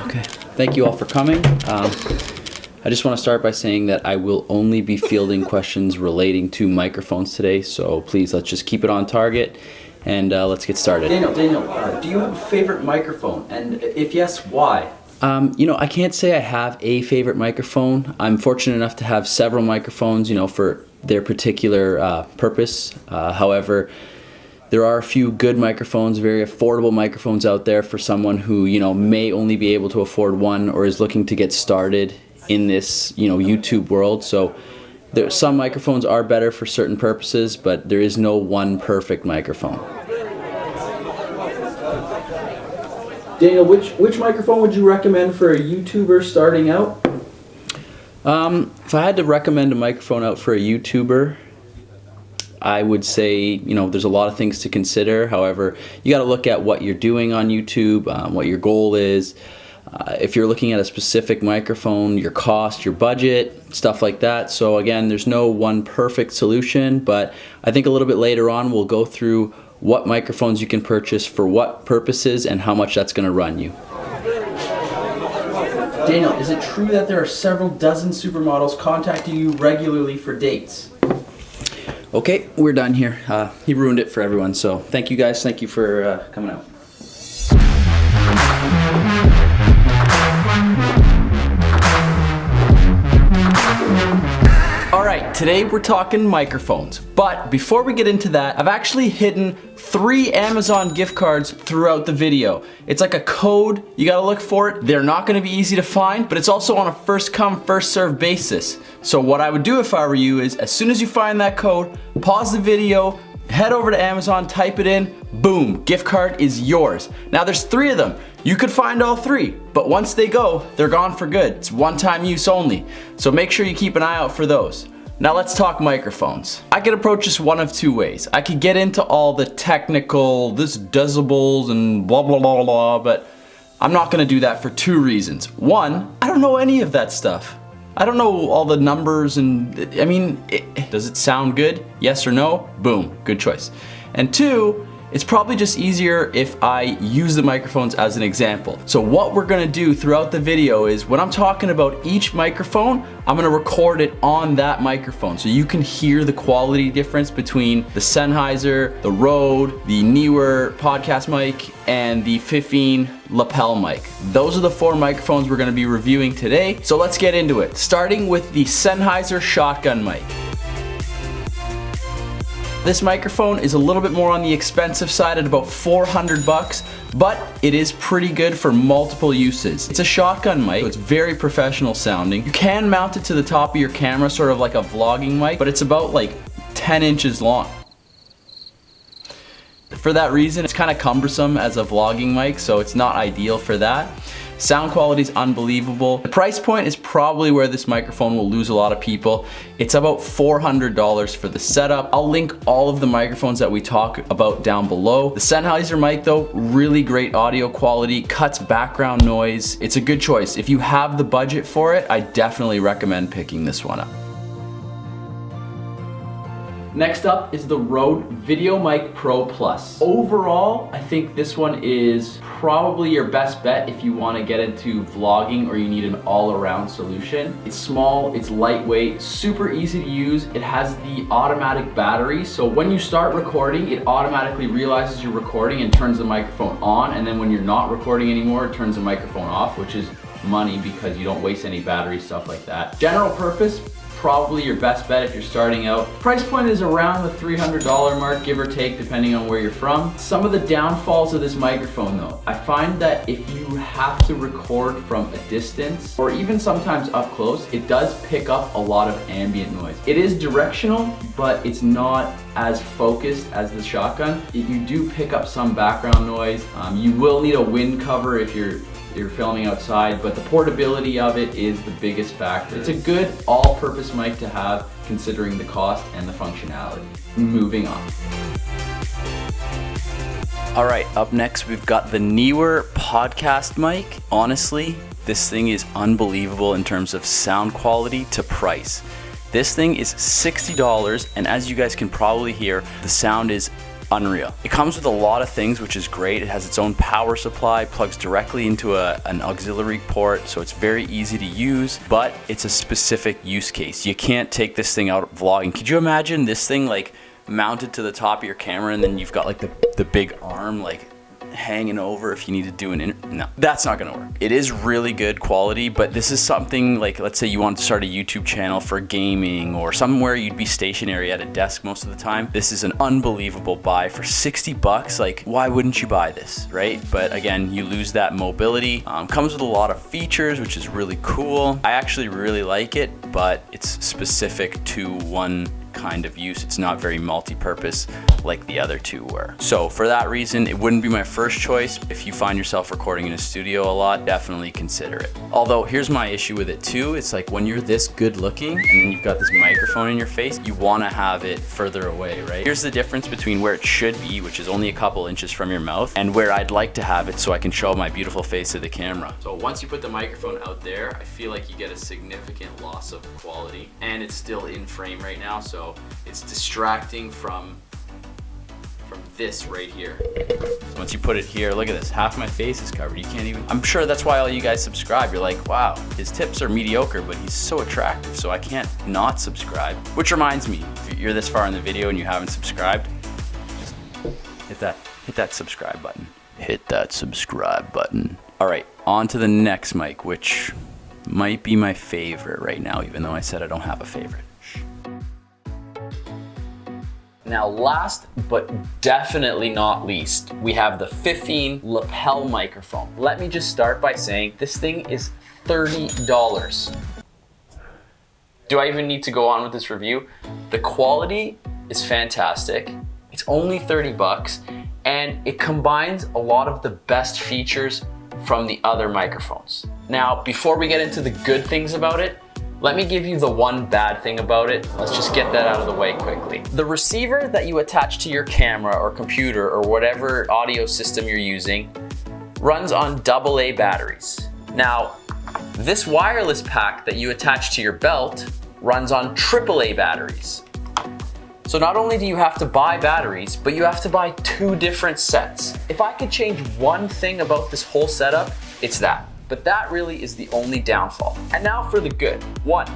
Okay, thank you all for coming. I just want to start by saying that I will only be fielding questions relating to microphones today, so please let's just keep it on target and let's get started. Daniel, do you have a favorite microphone? And if yes, why? I can't say I have a favorite microphone. I'm fortunate enough to have several microphones, for their particular purpose. However, there are a few good microphones, very affordable microphones out there for someone who, may only be able to afford one or is looking to get started in this, YouTube world. So some microphones are better for certain purposes, but there is no one perfect microphone. Daniel, which microphone would you recommend for a YouTuber starting out? If I had to recommend a microphone out for a YouTuber, I would say, there's a lot of things to consider. However, you got to look at what you're doing on YouTube, what your goal is. If you're looking at a specific microphone, your cost, your budget, stuff like that. So again, there's no one perfect solution, but I think a little bit later on we'll go through what microphones you can purchase for what purposes and how much that's going to run you. Daniel, is it true that there are several dozen supermodels contacting you regularly for dates? Okay, we're done here. He ruined it for everyone, so thank you guys. Thank you for coming out. Alright, today we're talking microphones, but before we get into that, I've actually hidden 3 Amazon gift cards throughout the video. It's like a code, you gotta look for it. They're not gonna be easy to find, but it's also on a first come, first served basis. So what I would do if I were you is, as soon as you find that code, pause the video, head over to Amazon, type it in, boom, gift card is yours. Now there's 3 of them. You could find all 3, but once they go, they're gone for good. It's one-time use only. So make sure you keep an eye out for those. Now let's talk microphones. I could approach this one of 2 ways. I could get into all the technical, this decibels and blah, blah, blah, blah, but I'm not gonna do that for 2 reasons. 1, I don't know any of that stuff. I don't know all the numbers and, does it sound good? Yes or no? Boom, good choice. And 2, it's probably just easier if I use the microphones as an example. So what we're gonna do throughout the video is, when I'm talking about each microphone, I'm gonna record it on that microphone so you can hear the quality difference between the Sennheiser, the Rode, the Neewer podcast mic, and the Fifine lapel mic. Those are the 4 microphones we're gonna be reviewing today. So let's get into it, starting with the Sennheiser shotgun mic. This microphone is a little bit more on the expensive side at about $400, but it is pretty good for multiple uses. It's a shotgun mic, so it's very professional sounding. You can mount it to the top of your camera, sort of like a vlogging mic, but it's about like 10 inches long. For that reason, it's kind of cumbersome as a vlogging mic, so it's not ideal for that. Sound quality is unbelievable. The price point is probably where this microphone will lose a lot of people. It's about $400 for the setup. I'll link all of the microphones that we talk about down below. The Sennheiser mic though, really great audio quality, cuts background noise. It's a good choice. If you have the budget for it, I definitely recommend picking this one up. Next up is the Rode VideoMic Pro Plus. Overall, I think this one is probably your best bet if you want to get into vlogging or you need an all-around solution. It's small, it's lightweight, super easy to use. It has the automatic battery, so when you start recording, it automatically realizes you're recording and turns the microphone on, and then when you're not recording anymore, it turns the microphone off, which is money because you don't waste any battery, stuff like that. General purpose, probably your best bet if you're starting out. Price point is around the $300 mark, give or take, depending on where you're from. Some of the downfalls of this microphone though, I find that if you have to record from a distance, or even sometimes up close, it does pick up a lot of ambient noise. It is directional, but it's not as focused as the shotgun. You do pick up some background noise. You will need a wind cover if you're filming outside, but the portability of it is the biggest factor. It's a good all-purpose mic to have considering the cost and the functionality. Moving on. All right, up next we've got the Neewer podcast mic. Honestly, this thing is unbelievable in terms of sound quality to price. This thing is $60, and as you guys can probably hear, the sound is unreal. It comes with a lot of things, which is great. It has its own power supply, plugs directly into an auxiliary port, so it's very easy to use, but it's a specific use case. You can't take this thing out vlogging. Could you imagine this thing like mounted to the top of your camera and then you've got like the big arm like hanging over if you need to do no, that's not gonna work. It is really good quality, but this is something like, let's say you want to start a YouTube channel for gaming or somewhere you'd be stationary at a desk most of the time. This is an unbelievable buy for 60 bucks. Like, why wouldn't you buy this, right? But again, you lose that mobility. Comes with a lot of features, which is really cool. I actually really like it, but it's specific to one kind of use. It's not very multi-purpose like the other two were. So for that reason, it wouldn't be my first choice. If you find yourself recording in a studio a lot, definitely consider it. Although here's my issue with it too. It's like when you're this good looking and then you've got this microphone in your face, you want to have it further away, right? Here's the difference between where it should be, which is only a couple inches from your mouth, and where I'd like to have it so I can show my beautiful face to the camera. So once you put the microphone out there, I feel like you get a significant loss of quality, and it's still in frame right now, so it's distracting from this right here. So once you put it here, look at this, half my face is covered. You can't even, I'm sure that's why all you guys subscribe. You're like, wow, his tips are mediocre, but he's so attractive, so I can't not subscribe. Which reminds me, if you're this far in the video and you haven't subscribed, just hit that subscribe button. Hit that subscribe button. All right, on to the next mic, which might be my favorite right now, even though I said I don't have a favorite. Now last but definitely not least, we have the 15 lapel microphone. Let me just start by saying this thing is $30. Do I even need to go on with this review? The quality is fantastic. It's only 30 bucks and it combines a lot of the best features from the other microphones. Now, before we get into the good things about it, let me give you the one bad thing about it. Let's just get that out of the way quickly. The receiver that you attach to your camera or computer or whatever audio system you're using runs on AA batteries. Now, this wireless pack that you attach to your belt runs on AAA batteries. So not only do you have to buy batteries, but you have to buy 2 different sets. If I could change one thing about this whole setup, it's that. But that really is the only downfall. And now for the good. 1,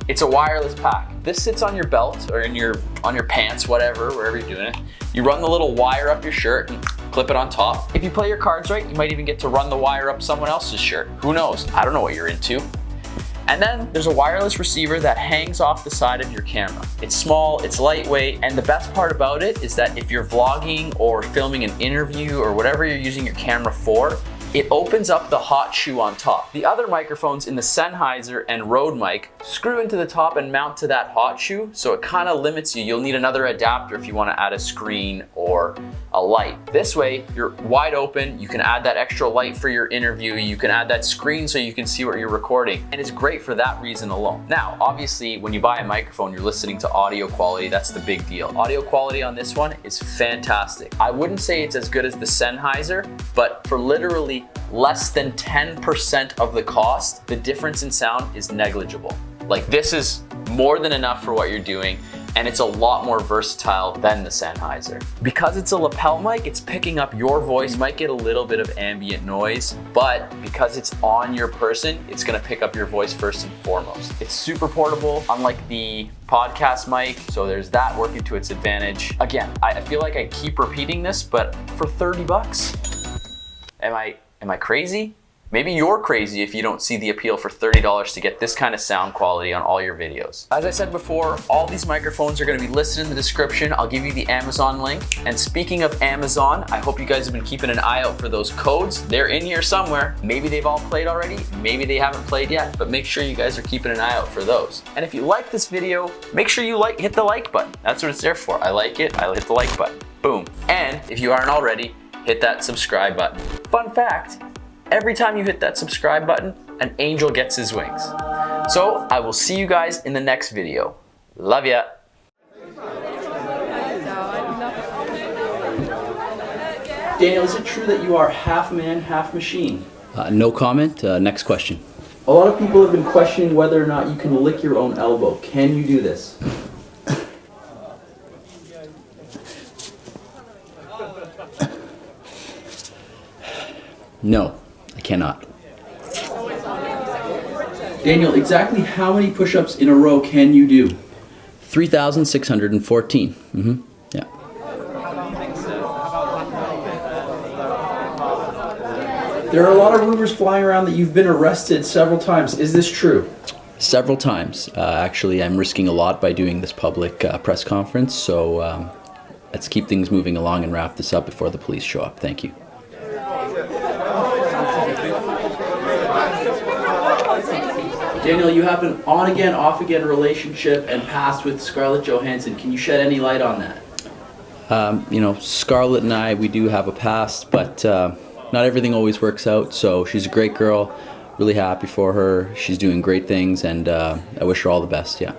it's a wireless pack. This sits on your belt or on your pants, whatever, wherever you're doing it. You run the little wire up your shirt and clip it on top. If you play your cards right, you might even get to run the wire up someone else's shirt. Who knows? I don't know what you're into. And then there's a wireless receiver that hangs off the side of your camera. It's small, it's lightweight, and the best part about it is that if you're vlogging or filming an interview or whatever you're using your camera for, it opens up the hot shoe on top. The other microphones in the Sennheiser and Rode mic screw into the top and mount to that hot shoe, so it kind of limits you. You'll need another adapter if you want to add a screen or a light. This way, you're wide open. You can add that extra light for your interview. You can add that screen so you can see what you're recording, and it's great for that reason alone. Now, obviously, when you buy a microphone, you're listening to audio quality. That's the big deal. Audio quality on this one is fantastic. I wouldn't say it's as good as the Sennheiser, but for literally less than 10% of the cost, the difference in sound is negligible. Like, this is more than enough for what you're doing, and it's a lot more versatile than the Sennheiser. Because it's a lapel mic, it's picking up your voice. You might get a little bit of ambient noise, but because it's on your person, it's gonna pick up your voice first and foremost. It's super portable, unlike the podcast mic, so there's that working to its advantage. Again, I feel like I keep repeating this, but for 30 bucks, am I crazy? Maybe you're crazy if you don't see the appeal for $30 to get this kind of sound quality on all your videos. As I said before, all these microphones are gonna be listed in the description. I'll give you the Amazon link. And speaking of Amazon, I hope you guys have been keeping an eye out for those codes. They're in here somewhere. Maybe they've all played already, maybe they haven't played yet, but make sure you guys are keeping an eye out for those. And if you like this video, make sure you hit the like button. That's what it's there for. I like it, I hit the like button. Boom. And if you aren't already, hit that subscribe button. Fun fact, every time you hit that subscribe button, an angel gets his wings. So I will see you guys in the next video. Love ya. Daniel, is it true that you are half man, half machine? No comment. Next question. A lot of people have been questioning whether or not you can lick your own elbow. Can you do this? No, I cannot. Daniel, exactly how many push-ups in a row can you do? 3,614. Yeah. There are a lot of rumors flying around that you've been arrested several times. Is this true? Several times. Actually, I'm risking a lot by doing this public press conference, so let's keep things moving along and wrap this up before the police show up. Thank you. Daniel, you have an on-again, off-again relationship and past with Scarlett Johansson. Can you shed any light on that? You know, Scarlett and I, we do have a past, but not everything always works out. So she's a great girl, really happy for her. She's doing great things, and I wish her all the best, yeah.